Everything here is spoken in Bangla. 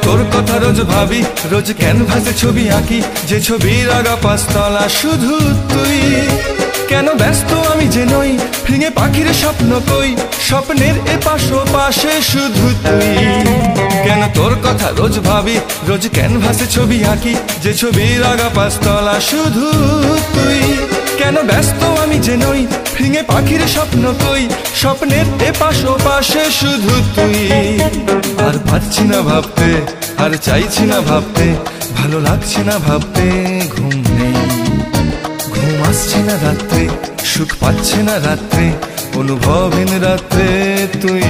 তোর কথা রোজ ভাবি, রোজ ক্যানভাসে ছবি আঁকি, যে ছবির আগা পাঁচতলা শুধু তুই। কেন ব্যস্ত আমি যে নই, ভেঙে পাখির স্বপ্ন কই, স্বপ্নের এপাশ ওপাশে শুধু তুই। কেন তোর কথা রোজ ভাবি, রোজ ক্যানভাসে ছবি আঁকি, যে ছবির আগা পাঁচতলা শুধু তুই। কেন ব্যস্ত আমি যে নই, ভেঙে পাখির স্বপ্ন কই, স্বপ্নের এপাশ ওপাশে শুধু তুই। আর পারছি না ভাবতে, আর চাইছি না ভাবতে, ভালো লাগছে না ভাবতে, ঘুম নেই, ঘুম আসছে না রাত্রে, সুখ পাচ্ছে না রাত্রে, অনুভবহীন রাত্রে তুই